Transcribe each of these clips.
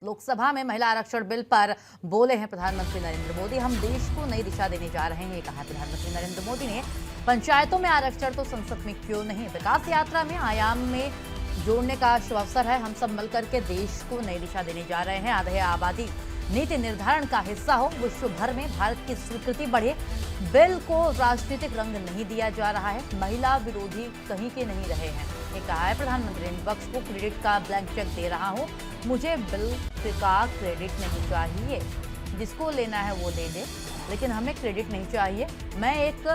लोकसभा में महिला आरक्षण बिल पर बोले हैं प्रधानमंत्री नरेंद्र मोदी। हम देश को नई दिशा देने जा रहे हैं, ये कहा प्रधानमंत्री नरेंद्र मोदी ने। पंचायतों में आरक्षण तो संसद में क्यों नहीं, विकास यात्रा में आयाम में जोड़ने का शुभ अवसर है। हम सब मिलकर के देश को नई दिशा देने जा रहे हैं। आधे आबादी नीति निर्धारण का हिस्सा हो, विश्व भर में भारत की स्वीकृति बढ़े। बिल को राजनीतिक रंग नहीं दिया जा रहा है, महिला विरोधी कहीं के नहीं रहे हैं, ये कहा है प्रधानमंत्री ने। विपक्ष को क्रेडिट का ब्लैंक चेक दे रहा हूं, मुझे बिल का क्रेडिट नहीं चाहिए। जिसको लेना है वो दे दे, लेकिन हमें क्रेडिट नहीं चाहिए। मैं एक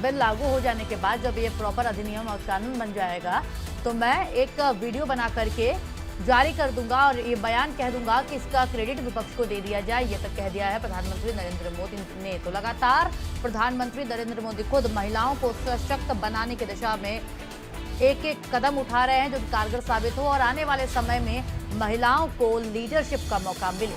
बिल लागू हो जाने के बाद जब ये प्रॉपर अधिनियम और कानून बन जाएगा तो मैं एक वीडियो बना करके जारी कर दूंगा और ये बयान कह दूंगा कि इसका क्रेडिट विपक्ष को दे दिया जाए, ये तक कह दिया है प्रधानमंत्री नरेंद्र मोदी ने। तो लगातार प्रधानमंत्री नरेंद्र मोदी खुद महिलाओं को सशक्त बनाने की दिशा में एक एक कदम उठा रहे हैं जो कारगर साबित हो और आने वाले समय में महिलाओं को लीडरशिप का मौका मिले।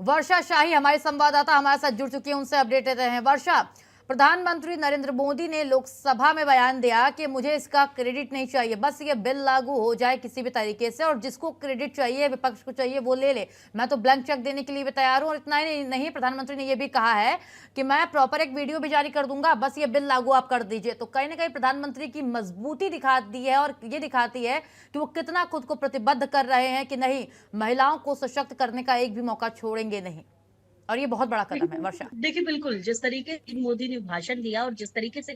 वर्षा शाही हमारी संवाददाता हमारे साथ जुड़ चुकी है, उनसे अपडेट देते हैं। वर्षा, प्रधानमंत्री नरेंद्र मोदी ने लोकसभा में बयान दिया कि मुझे इसका क्रेडिट नहीं चाहिए, बस ये बिल लागू हो जाए किसी भी तरीके से, और जिसको क्रेडिट चाहिए विपक्ष को चाहिए वो ले ले। मैं तो ब्लैंक चेक देने के लिए भी तैयार हूं। और इतना ही नहीं, प्रधानमंत्री ने यह भी कहा है कि मैं प्रॉपर एक वीडियो भी जारी कर दूंगा, बस ये बिल लागू आप कर दीजिए। तो कहीं ना कहीं प्रधानमंत्री की मजबूती दिखाती है और ये दिखाती है कि वो कितना खुद को प्रतिबद्ध कर रहे हैं कि नहीं, महिलाओं को सशक्त करने का एक भी मौका छोड़ेंगे नहीं, और ये बहुत बड़ा कदम है। वर्षा, देखिए बिल्कुल, जिस तरीके से मोदी ने भाषण दिया और जिस तरीके से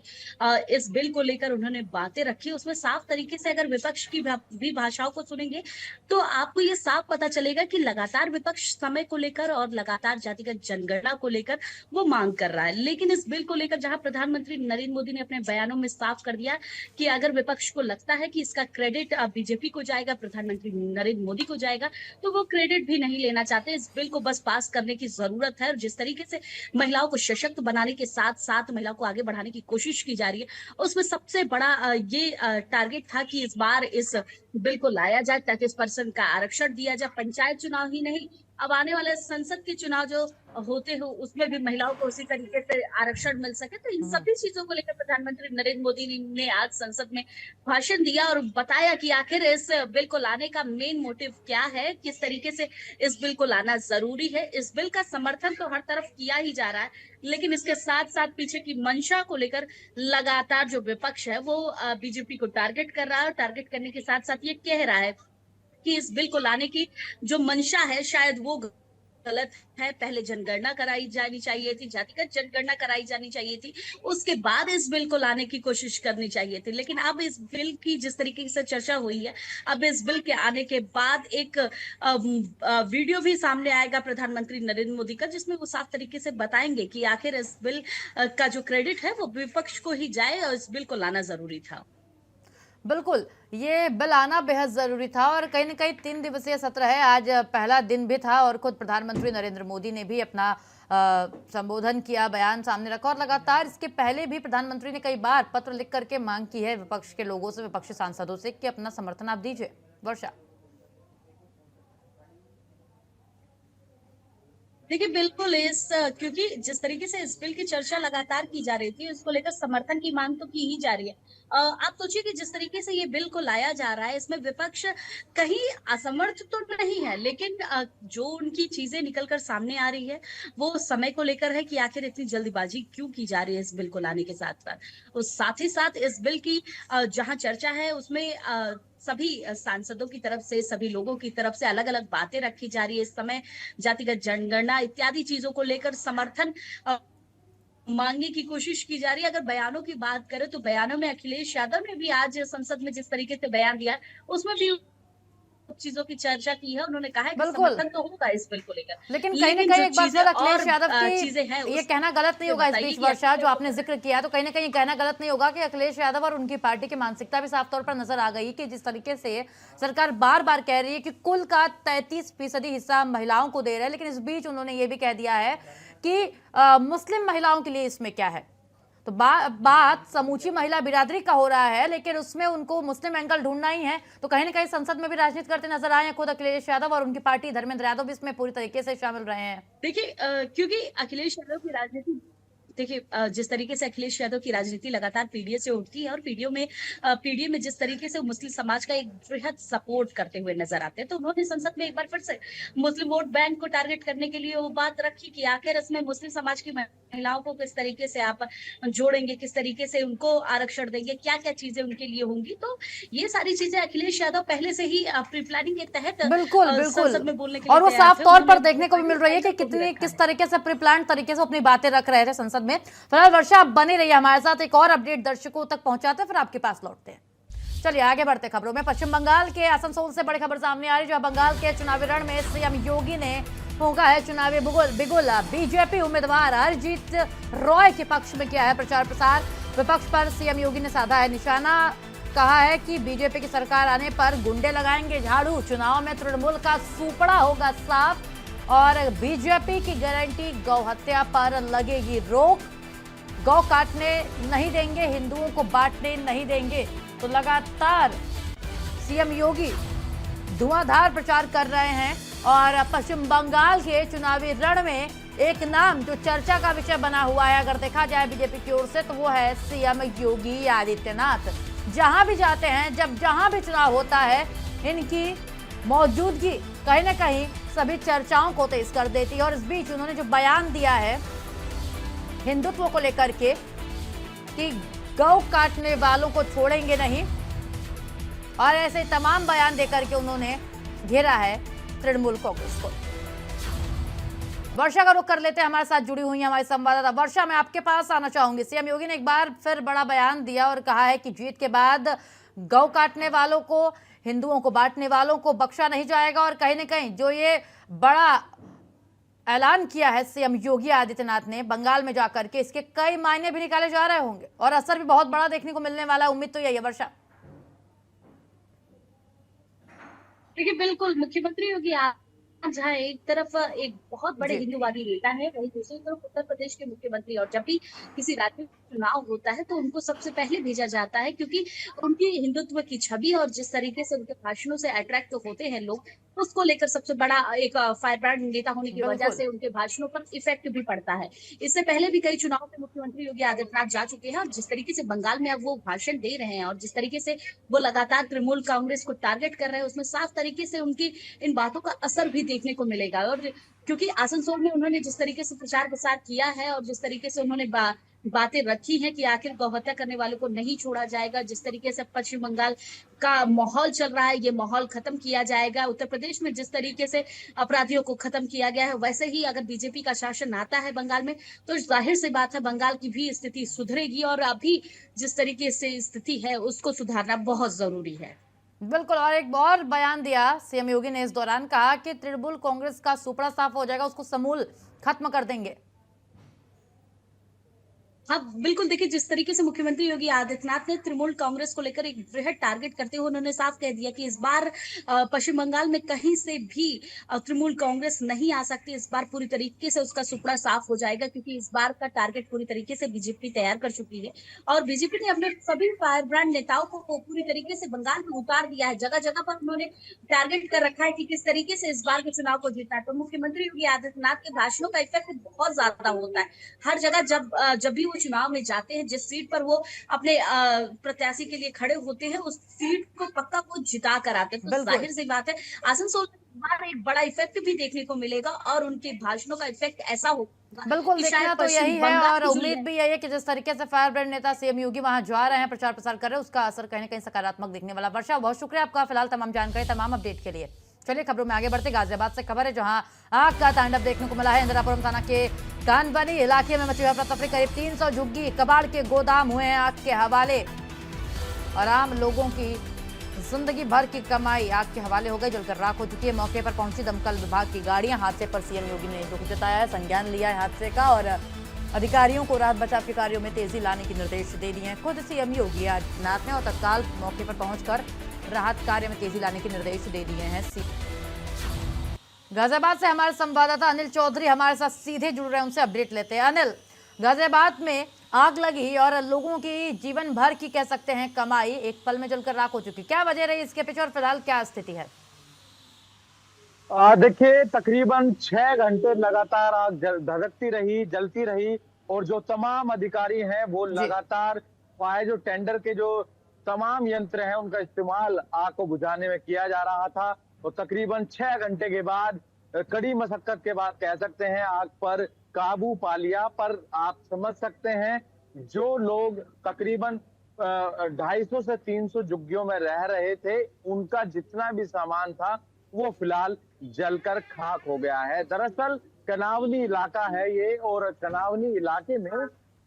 इस बिल को लेकर उन्होंने बातें रखी, उसमें साफ तरीके से अगर विपक्ष की भी भाषाओं को सुनेंगे तो आपको ये साफ पता चलेगा कि लगातार विपक्ष समय को लेकर और लगातार जातिगत जनगणना को लेकर वो मांग कर रहा है। लेकिन इस बिल को लेकर जहां प्रधानमंत्री नरेंद्र मोदी ने अपने बयानों में साफ कर दिया कि अगर विपक्ष को लगता है कि इसका क्रेडिट बीजेपी को जाएगा, प्रधानमंत्री नरेंद्र मोदी को जाएगा, तो वो क्रेडिट भी नहीं लेना चाहते। इस बिल को बस पास करने की जरूरत है। और जिस तरीके से महिलाओं को सशक्त बनाने के साथ साथ महिलाओं को आगे बढ़ाने की कोशिश की जा रही है, उसमें सबसे बड़ा ये टारगेट था कि इस बार इस बिल को लाया जाए, 33% का आरक्षण दिया जाए। पंचायत चुनाव ही नहीं, अब आने वाले संसद के चुनाव जो होते हो उसमें भी महिलाओं को उसी तरीके से आरक्षण मिल सके। तो इन सभी चीजों को लेकर प्रधानमंत्री नरेंद्र मोदी ने आज संसद में भाषण दिया और बताया कि आखिर इस बिल को लाने का मेन मोटिव क्या है, किस तरीके से इस बिल को लाना जरूरी है। इस बिल का समर्थन तो हर तरफ किया ही जा रहा है, लेकिन इसके साथ साथ पीछे की मंशा को लेकर लगातार जो विपक्ष है वो बीजेपी को टारगेट कर रहा है। टारगेट करने के साथ साथ ये कह रहा है कि इस बिल को लाने की जो मंशा है शायद वो गलत है। पहले जनगणना कराई जानी चाहिए थी, जातिगत जनगणना कराई जानी चाहिए थी, उसके बाद इस बिल को लाने की कोशिश करनी चाहिए थी। लेकिन अब इस बिल की जिस तरीके से चर्चा हुई है, अब इस बिल के आने के बाद एक वीडियो भी सामने आएगा प्रधानमंत्री नरेंद्र मोदी का, जिसमें वो साफ तरीके से बताएंगे कि आखिर इस बिल का जो क्रेडिट है वो विपक्ष को ही जाए और इस बिल को लाना जरूरी था। बिल्कुल, ये बिल आना बेहद जरूरी था और कहीं ना कहीं 3 दिवसीय सत्र है, आज पहला दिन भी था और खुद प्रधानमंत्री नरेंद्र मोदी ने भी अपना संबोधन किया, बयान सामने रखा। और लगातार इसके पहले भी प्रधानमंत्री ने कई बार पत्र लिख करके मांग की है विपक्ष के लोगों से, विपक्षी सांसदों से कि अपना समर्थन आप दीजिए। वर्षा, देखिए बिल्कुल, क्योंकि जिस तरीके से इस बिल की चर्चा लगातार की जा रही थी, इसको लेकर समर्थन की मांग तो की ही जा रही है। आप सोचिए कि जिस तरीके से ये बिल को लाया जा रहा है, इसमें विपक्ष कहीं असमर्थ तो नहीं है, लेकिन जो उनकी चीजें निकल कर सामने आ रही है वो समय को लेकर है कि आखिर इतनी जल्दबाजी क्यों की जा रही है इस बिल को लाने के साथ साथ। उस साथ ही साथ इस बिल की जहां चर्चा है उसमें सभी सांसदों की तरफ से, सभी लोगों की तरफ से अलग अलग बातें रखी जा रही है। इस समय जातिगत जनगणना इत्यादि चीजों को लेकर समर्थन मांगने की कोशिश की जा रही है। अगर बयानों की बात करें तो बयानों में अखिलेश यादव ने भी आज संसद में जिस तरीके से बयान दिया, उसमें भी चीजों की चर्चा की है। उन्होंने कहा है कि बिल्कुल, समर्थन तो होगा इस बिल को लेकर, लेकिन कहीं ना लेकिन कहीं जो एक बार चीजें फिर अखिलेश और यादव चीजें हैं की ये उस कहना गलत नहीं होगा इस बताइए बीच, कि वर्षा, जो आपने जिक्र किया, तो कहीं ना कहीं कहना गलत नहीं होगा कि अखिलेश यादव और उनकी पार्टी की मानसिकता भी साफ तौर पर नजर आ गई कि जिस तरीके से सरकार बार बार कह रही है कि कुल का 33% हिस्सा महिलाओं को दे रहे हैं, लेकिन इस बीच उन्होंने ये भी कह दिया है कि मुस्लिम महिलाओं के लिए इसमें क्या है। तो बात समूची महिला बिरादरी का हो रहा है, लेकिन उसमें उनको मुस्लिम एंगल ढूंढना ही है। तो कहीं ना कहीं संसद में भी राजनीति करते नजर आए हैं खुद अखिलेश यादव और उनकी पार्टी धर्मेंद्र यादव भी इसमें पूरी तरीके से शामिल रहे हैं। देखिए क्योंकि अखिलेश यादव की राजनीति देखिए जिस तरीके से अखिलेश यादव की राजनीति लगातार पीडीए से उठती है और पीडीए में जिस तरीके से मुस्लिम समाज का एक बृहद सपोर्ट करते हुए नजर आते हैं, तो उन्होंने संसद में एक बार फिर से मुस्लिम वोट बैंक को टारगेट करने के लिए वो बात रखी कि आखिर इसमें मुस्लिम समाज की महिलाओं को किस तरीके से आप जोड़ेंगे, किस तरीके से उनको आरक्षण देंगे, क्या क्या चीजें उनके लिए होंगी। तो ये सारी चीजें अखिलेश यादव पहले से ही प्री प्लानिंग के तहत बिल्कुल बिल्कुल। संसद में बोलने के लिए और वो तैयार साफ थे। तौर पर उन्होंने देखने को भी मिल रही है कि को भी कितनी रखा किस है। तरीके से प्री प्लान तरीके से अपनी बातें रख रहे थे संसद में। फिलहाल वर्षा, आप बनी रही है हमारे साथ, एक और अपडेट दर्शकों तक पहुंचाते हैं, फिर आपके पास लौटते हैं। चलिए आगे बढ़ते खबरों में। पश्चिम बंगाल के आसनसोल से बड़ी खबर सामने आ रही है, जहां बंगाल के चुनावी रण में सीएम योगी ने फूंका है चुनावी बिगुल। बीजेपी उम्मीदवार अरिजीत रॉय के पक्ष में किया है प्रचार प्रसार। विपक्ष पर सीएम योगी ने साधा है निशाना, कहा है कि बीजेपी की सरकार आने पर गुंडे लगाएंगे झाड़ू, चुनाव में तृणमूल का सूपड़ा होगा साफ और बीजेपी की गारंटी गौ हत्या पर लगेगी रोक, गौ काटने नहीं देंगे, हिंदुओं को बांटने नहीं देंगे। तो लगातार सीएम योगी धुआंधार प्रचार कर रहे हैं और पश्चिम बंगाल के चुनावी रण में एक नाम जो चर्चा का विषय बना हुआ है अगर देखा जाए बीजेपी की ओर से, तो वो है सीएम योगी आदित्यनाथ। जहां भी जाते हैं, जहां भी चुनाव होता है, इनकी मौजूदगी कहीं ना कहीं सभी चर्चाओं को तेज कर देती है। और इस बीच उन्होंने जो बयान दिया है हिंदुत्व को लेकर के कि गौ काटने वालों को छोड़ेंगे नहीं, और ऐसे तमाम बयान देकर के उन्होंने घेरा है तृणमूल कांग्रेस को। वर्षा का रुख कर लेते हैं, हमारे साथ जुड़ी हुई है हमारी संवाददाता वर्षा। मैं आपके पास आना चाहूंगी। सीएम योगी ने एक बार फिर बड़ा बयान दिया और कहा है कि जीत के बाद गौ काटने वालों को, हिंदुओं को बांटने वालों को बख्शा नहीं जाएगा। और कहीं ना कहीं जो ये बड़ा ऐलान किया है सीएम योगी आदित्यनाथ ने बंगाल में जाकर के, इसके कई मायने भी निकाले जा रहे होंगे और असर भी बहुत बड़ा देखने को मिलने वाला है। उम्मीद तो यही है वर्षा। देखिए बिल्कुल, मुख्यमंत्री योगी जहाँ एक तरफ एक बहुत बड़े हिंदूवादी नेता है, वहीं दूसरी तरफ उत्तर प्रदेश के मुख्यमंत्री। और जब भी किसी राज्य में चुनाव होता है तो उनको सबसे पहले भेजा जाता है, क्योंकि उनकी हिंदुत्व की छवि और जिस तरीके से उनके भाषणों से अट्रैक्ट होते हैं लोग, उसको लेकर सबसे बड़ा एक फायरब्रांड नेता होने की वजह से उनके भाषणों पर इफेक्ट भी पड़ता है। इससे पहले भी कई चुनाव में मुख्यमंत्री योगी आदित्यनाथ जा चुके हैं और जिस तरीके से बंगाल में अब वो भाषण दे रहे हैं और जिस तरीके से वो लगातार तृणमूल कांग्रेस को टारगेट कर रहे हैं, उसमें साफ तरीके से उनकी इन बातों का असर भी देखने को मिलेगा। और क्योंकि आसनसोल में उन्होंने जिस तरीके से प्रचार प्रसार किया है और जिस तरीके से उन्होंने बातें रखी हैं कि आखिर गौ हत्या करने वालों को नहीं छोड़ा जाएगा, जिस तरीके से पश्चिम बंगाल का माहौल चल रहा है, ये माहौल खत्म किया जाएगा, उत्तर प्रदेश में जिस तरीके से अपराधियों को खत्म किया गया है, वैसे ही अगर बीजेपी का शासन आता है बंगाल में तो जाहिर सी बात है बंगाल की भी स्थिति सुधरेगी। और अभी जिस तरीके से स्थिति है उसको सुधारना बहुत जरूरी है। बिल्कुल। और एक और बयान दिया सीएम योगी ने इस दौरान, कहा कि तृणमूल कांग्रेस का सुपड़ा साफ हो जाएगा, उसको समूल खत्म कर देंगे। हाँ बिल्कुल, देखिए जिस तरीके से मुख्यमंत्री योगी आदित्यनाथ ने तृणमूल कांग्रेस को लेकर एक बृहद टारगेट करते हुए उन्होंने साफ कह दिया कि इस बार पश्चिम बंगाल में कहीं से भी तृणमूल कांग्रेस नहीं आ सकती। इस बार पूरी तरीके से उसका सुपड़ा साफ हो जाएगा, क्योंकि इस बार का टारगेट पूरी तरीके से बीजेपी तैयार कर चुकी है और बीजेपी ने अपने सभी फायर ब्रांड नेताओं को पूरी तरीके से बंगाल में उतार दिया है। जगह जगह पर उन्होंने टारगेट कर रखा है कि किस तरीके से इस बार के चुनाव को जीतना है। तो मुख्यमंत्री योगी आदित्यनाथ के भाषणों का इफेक्ट बहुत ज्यादा होता है हर जगह। जब भी वो चुनाव में जाते हैं, जिस सीट पर वो अपने प्रत्याशी के लिए खड़े होते हैं, उस सीट को पक्का वो जिता कर आते हैं। तो जाहिर सी बात है आसनसोल में एक बड़ा इफेक्ट भी देखने को मिलेगा और उनके भाषणों का इफेक्ट ऐसा होगा। बिल्कुल, देखना तो यही है और उम्मीद भी यही है कि जिस तरीके से फायर ब्रांड नेता सीएम योगी वहां जा रहे हैं, प्रचार प्रसार कर रहे हैं, उसका असर कहीं ना कहीं सकारात्मक दिखने वाला। वर्षा, बहुत शुक्रिया आपका फिलहाल तमाम जानकारी, तमाम अपडेट के लिए। चलिए खबरों में आगे बढ़ते। गाजियाबाद से खबर है, जहां आग का तांडव देखने को मिला है। इंदिरापुरम थाना के कानबनी इलाके में मची अफरा तफरी, करीब 300 झुग्गी कबाड़ के गोदाम हुए हैं आग के हवाले और आम लोगों की जिंदगी भर की कमाई आग के हवाले हो गई, जलकर राख हो चुकी है। मौके पर पहुंची दमकल विभाग की गाड़ियां। हादसे पर सीएम योगी ने दुख जताया है, संज्ञान लिया है हादसे का और अधिकारियों को राहत बचाव के कार्यों में तेजी लाने के निर्देश दे दिए हैं। खुद सीएम योगी आदित्यनाथ ने और तत्काल मौके पर पहुंचकर राहत कार्य में तेजी लाने के निर्देश दे दिए हैं। गाजियाबाद से हमारे संवाददाता अनिल चौधरी हमारे साथ सीधे जुड़ रहे हैं, उनसे अपडेट लेते हैं। अनिल, गाजियाबाद में आग लगी और लोगों की जीवन भर की कह सकते हैं कमाई एक पल में जलकर राख हो चुकी, क्या वजह रही इसके पीछे और फिलहाल क्या स्थिति है? देखिए तकरीबन 6 घंटे लगातार आग धधकती रही, जलती रही और जो तमाम अधिकारी हैं वो जी। लगातार फायर जो टेंडर के जो तमाम यंत्र हैं उनका इस्तेमाल आग को बुझाने में किया जा रहा था। और तकरीबन 6 घंटे के बाद कड़ी मशक्कत के बाद कह सकते हैं आग पर काबू पा लिया। पर आप समझ सकते हैं जो लोग तकरीबन 250 से 300 झुग्गियों में रह रहे थे, उनका जितना भी सामान था वो फिलहाल जलकर खाक हो गया है। दरअसल कनावनी इलाका है ये, और कनावनी इलाके में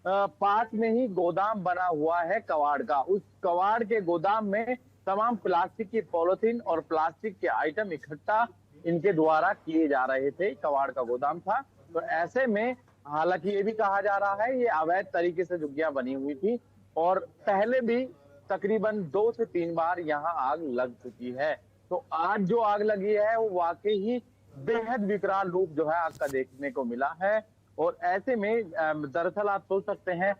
पास में ही गोदाम बना हुआ है कबाड़ का। उस कबाड़ के गोदाम में तमाम प्लास्टिक की पॉलिथीन और प्लास्टिक के आइटम इकट्ठा इनके द्वारा किए जा रहे थे। कबाड़ का गोदाम था, तो ऐसे में हालांकि ये भी कहा जा रहा है ये अवैध तरीके से झुग्गियां बनी हुई थी और पहले भी तकरीबन 2 से 3 बार यहाँ आग लग चुकी है। तो आज जो आग लगी है वो वाकई ही बेहद विकराल रूप जो है आग का देखने को मिला है। और ऐसे में दरअसल आप सोच सकते हैं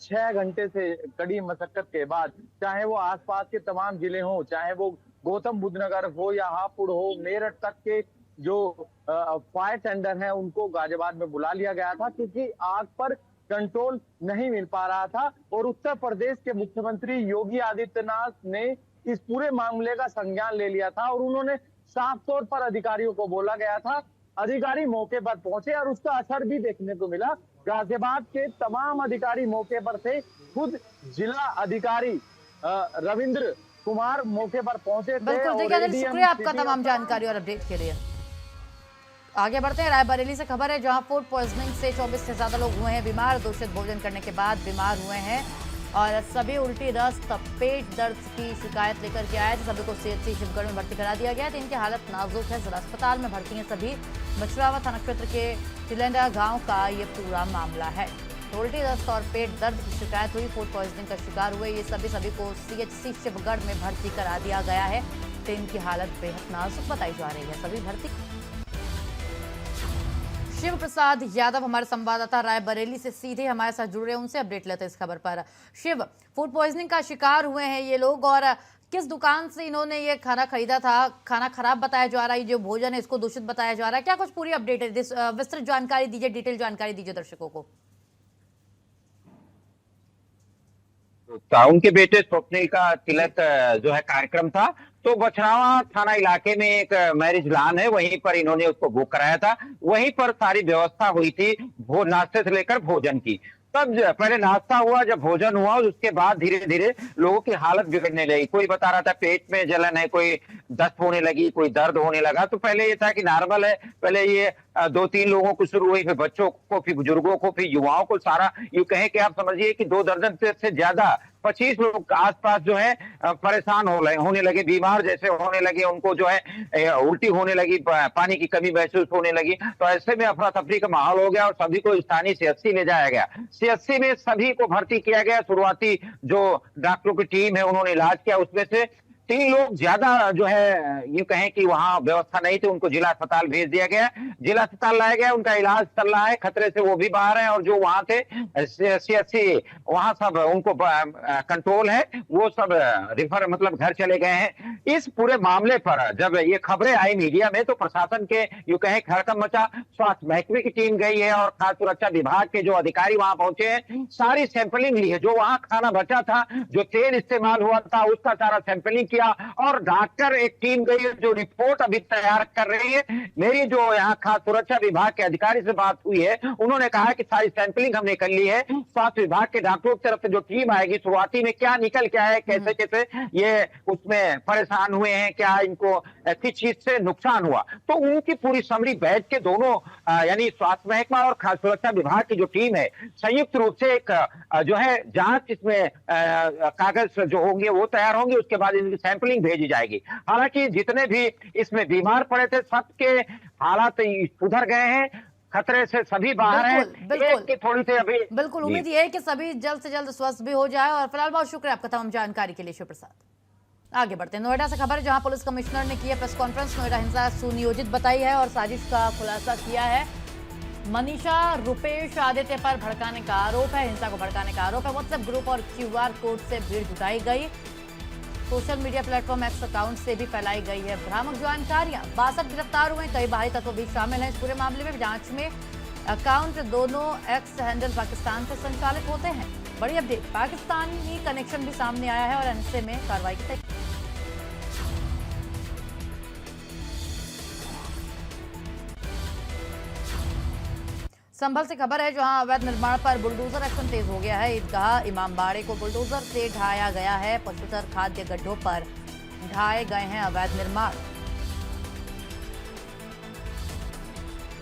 6 घंटे से कड़ी मशक्कत के बाद, चाहे वो आसपास के तमाम जिले हों, चाहे वो गौतम बुद्ध नगर हो या हापुड़ हो, मेरठ तक के जो फायर टेंडर हैं उनको गाजियाबाद में बुला लिया गया था, क्योंकि आग पर कंट्रोल नहीं मिल पा रहा था। और उत्तर प्रदेश के मुख्यमंत्री योगी आदित्यनाथ ने इस पूरे मामले का संज्ञान ले लिया था और उन्होंने साफ तौर पर अधिकारियों को बोला गया था। अधिकारी मौके पर पहुंचे और उसका असर भी देखने को मिला। गाजियाबाद के तमाम अधिकारी मौके पर थे। खुद जिला अधिकारी रविंद्र कुमार मौके पर पहुंचे थे। बिल्कुल, देखिए अनिल, शुक्रिया आपका तमाम जानकारी और अपडेट के लिए। आगे बढ़ते हैं, रायबरेली से खबर है जहां फूड पॉइजनिंग से 24 से ज्यादा लोग हुए हैं बीमार। दूषित भोजन करने के बाद बीमार हुए हैं और सभी उल्टी, दस्त, पेट दर्द की शिकायत लेकर के आए थे। सभी को सीएचसी शिवगढ़ में भर्ती करा दिया गया था। इनकी हालत नाजुक है, जिला अस्पताल में भर्ती हैं सभी। मछुआरा थाना क्षेत्र के तिलेंडा गांव का ये पूरा मामला है। तो उल्टी, दस्त और पेट दर्द की शिकायत हुई, फूड पॉइजनिंग का शिकार हुए ये सभी को सीएचसी शिवगढ़ में भर्ती करा दिया गया है। तो इनकी हालत बेहद नाजुक बताई जा रही है। सभी भर्ती। शिव प्रसाद यादव हमारे संवाददाता रायबरेली से सीधे हमारे साथ जुड़ रहे हैं, उनसे अपडेट लेते हैं इस खबर पर। शिव, फूड पॉइजनिंग का शिकार हुए हैं ये लोग और किस दुकान से इन्होंने ये खाना खरीदा था? खाना खराब बताया जा रहा है, जो भोजन है इसको दूषित बताया जा रहा है, क्या कुछ पूरी अपडेट है? विस्तृत जानकारी दीजिए, डिटेल जानकारी दीजिए दर्शकों को। उनके बेटे स्वप्निल का तिलक जो है कार्यक्रम था, तो बछरावा थाना इलाके में एक मैरिज लॉन है, वहीं पर इन्होंने उसको बुक कराया था। वहीं पर सारी व्यवस्था हुई थी नाश्ते से लेकर भोजन की। तब पहले नाश्ता हुआ, जब भोजन हुआ उसके बाद धीरे धीरे लोगों की हालत बिगड़ने लगी। कोई बता रहा था पेट में जलन है, कोई दस्त होने लगी, कोई दर्द होने लगा। तो पहले ये था कि नॉर्मल है, पहले ये 2-3 लोगों को शुरू हुई, फिर बच्चों को, फिर बुजुर्गों को, फिर युवाओं को। सारा यूं कहें कि आप समझिए कि 2 दर्जन से ज्यादा 25 लोग आसपास जो है परेशान होने लगे, बीमार जैसे होने लगे। उनको जो है उल्टी होने लगी, पानी की कमी महसूस होने लगी। तो ऐसे में अफरा तफरी का माहौल हो गया और सभी को स्थानीय सीएचसी ले जाया गया। सीएचसी में सभी को भर्ती किया गया। शुरुआती जो डॉक्टरों की टीम है उन्होंने इलाज किया, उसमें से 3 लोग ज्यादा जो है यूं कहें कि वहां व्यवस्था नहीं थी, उनको जिला अस्पताल भेज दिया गया। जिला अस्पताल लाया गया, उनका इलाज चल रहा है, खतरे से वो भी बाहर है। और जो वहां थे सीएचसी, वहां सब उनको कंट्रोल है, वो सब रिफर मतलब घर चले गए हैं। इस पूरे मामले पर जब ये खबरें आई मीडिया में तो प्रशासन के यूं कहें हड़कंप मचा। स्वास्थ्य महकमे की टीम गई है और खाद्य सुरक्षा विभाग के जो अधिकारी वहां पहुंचे हैं, सारी सैंपलिंग ली है। जो वहां खाना बचा था, जो तेल इस्तेमाल हुआ था, उसका सारा सैंपलिंग और डॉक्टर एक टीम गई है जो रिपोर्ट अभी तैयार कर रही है। मेरी जो यहाँ खाद्य सुरक्षा विभाग के अधिकारी से बात हुई है, उन्होंने कहा कि सारी सैंपलिंग हमने कर ली है। स्वास्थ्य विभाग के डॉक्टरों की तरफ से जो टीम आएगी, शुरुआती में क्या निकल के आए, कैसे कैसे ये उसमें परेशान हुए हैं, क्या इनको किस चीज से नुकसान हुआ, तो उनकी पूरी समरी बैठ के दोनों यानी स्वास्थ्य महकमा और खाद्य सुरक्षा विभाग की जो टीम है संयुक्त रूप से एक जो है जांच, इसमें कागज जो होंगे वो तैयार होंगे, उसके बाद इनकी सैंपलिंग भेजी जाएगी। हालांकि जितने भी इसमें बीमार पड़े थे सबके हालात सुधर गए हैं, खतरे से सभी बाहर हैं। एक थोड़ी सी अभी बिल्कुल उम्मीद ये है कि सभी जल्द से जल्द स्वस्थ भी हो जाए। और फिलहाल बहुत शुक्रिया आपका तमाम जानकारी के लिए शिव प्रसाद। आगे बढ़ते हैं, नोएडा से खबर है जहां पुलिस कमिश्नर ने की है प्रेस कॉन्फ्रेंस। नोएडा हिंसा सुनियोजित बताई है और साजिश का खुलासा किया है। मनीषा रुपेश आदित्य पर भड़काने का आरोप है, हिंसा को भड़काने का आरोप है। व्हाट्सएप ग्रुप और क्यूआर कोड से भीड़ जुटाई गई। Social media platform x account से भी फैलाई गई है भ्रामक जानकारियां। 62 गिरफ्तार हुए, कई बाहरी तत्व भी शामिल हैं इस पूरे मामले में। जांच में अकाउंट दोनों एक्स हैंडल पाकिस्तान से संचालित होते हैं। बड़ी अपडेट, पाकिस्तानी कनेक्शन भी सामने आया है और एनएसए में कार्रवाई की तैयारी। संभल से खबर है, जहां अवैध निर्माण पर बुलडोजर एक्शन तेज हो गया है। ईदगाह इमामबाड़े को बुलडोजर से ढाया गया है। पशुधन खाद्य गड्ढों पर ढाए गए हैं अवैध निर्माण।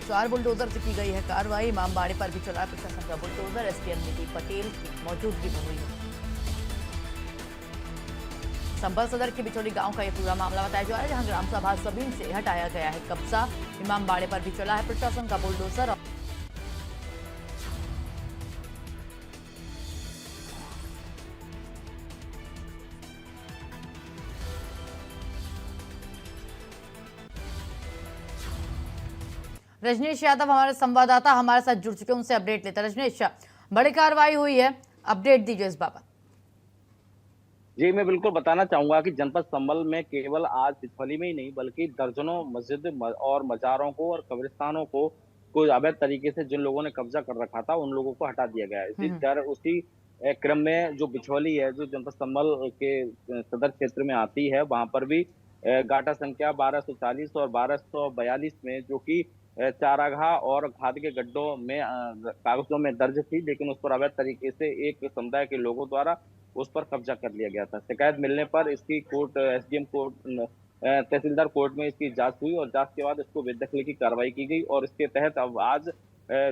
4 बुलडोजर से की गई है कार्रवाई। इमामबाड़े पर भी चला प्रशासन का बुलडोजर। एसडीएम निधि पटेल की मौजूदगी में हुई। संभल सदर के बिचौली गांव का यह पूरा मामला बताया जा रहा है, जहां ग्राम सभा जमीन से हटाया गया है कब्जा। इमामबाड़े पर भी चला है प्रशासन का बुलडोजर। रजनीश यादव हमारे संवाददाता हमारे साथ जुड़ चुके हैं, उनसे अपडेट लेते हैं। रजनीश, बड़ी कार्रवाई हुई है, अपडेट दीजिए इस बाबत। जी, मैं बिल्कुल बताना चाहूंगा कि जनपद संभल में केवल आज बिचौली में ही नहीं बल्कि दर्जनों मस्जिद और मजारों को और कब्रिस्तानों को कुछ अवैध तरीके से जिन लोगों ने कब्जा कर रखा था उन लोगों को हटा दिया गया है। उसी क्रम में जो बिचौली है, जो जनपद संभल के सदर क्षेत्र में आती है, वहां पर भी गाटा संख्या 1240 और 1242 में, जो कि चारागाह और खाद के गड्ढों में कागजों में दर्ज थी, लेकिन उस पर अवैध तरीके से एक समुदाय के लोगों द्वारा उस पर कब्जा कर लिया गया था। शिकायत मिलने पर इसकी कोर्ट, एसडीएम कोर्ट, तहसीलदार कोर्ट में इसकी जांच हुई और जांच के बाद इसको बेदखली की कार्रवाई की गई और इसके तहत अब आज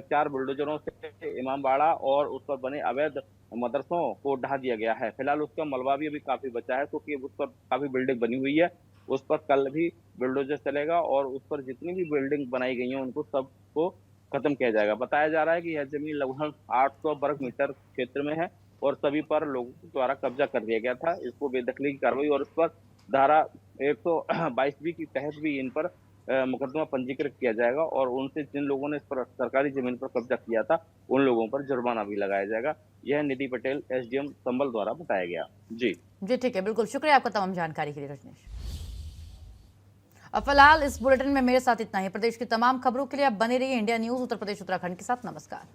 4 बुलडोजरों से इमामबाड़ा और उस पर बने अवैध मदरसों को ढा दिया गया है। फिलहाल उसका मलबा भी अभी काफी बचा है, क्योंकि उस पर काफी बिल्डिंग बनी हुई है। उस पर कल भी बुलडोजर चलेगा और उस पर जितनी भी बिल्डिंग बनाई गई हैं उनको सबको खत्म किया जाएगा। बताया जा रहा है कि यह जमीन लगभग 800 वर्ग मीटर क्षेत्र में है और सभी पर लोगों द्वारा कब्जा कर लिया गया था। इसको बेदखली की कार्रवाई और इस पर धारा 122 के तहत भी इन पर मुकदमा पंजीकृत किया जाएगा और उनसे जिन लोगों ने इस पर सरकारी जमीन पर कब्जा किया था उन लोगों पर जुर्माना भी लगाया जाएगा। यह निधि पटेल एसडीएम संभल द्वारा बताया गया। जी ठीक है, बिल्कुल शुक्रिया आपका तमाम जानकारी के लिए रजनीश। अब फिलहाल इस बुलेटिन में मेरे साथ इतना ही। प्रदेश की तमाम खबरों के लिए आप बने रहिए इंडिया न्यूज उत्तर प्रदेश उत्तराखंड के साथ। नमस्कार।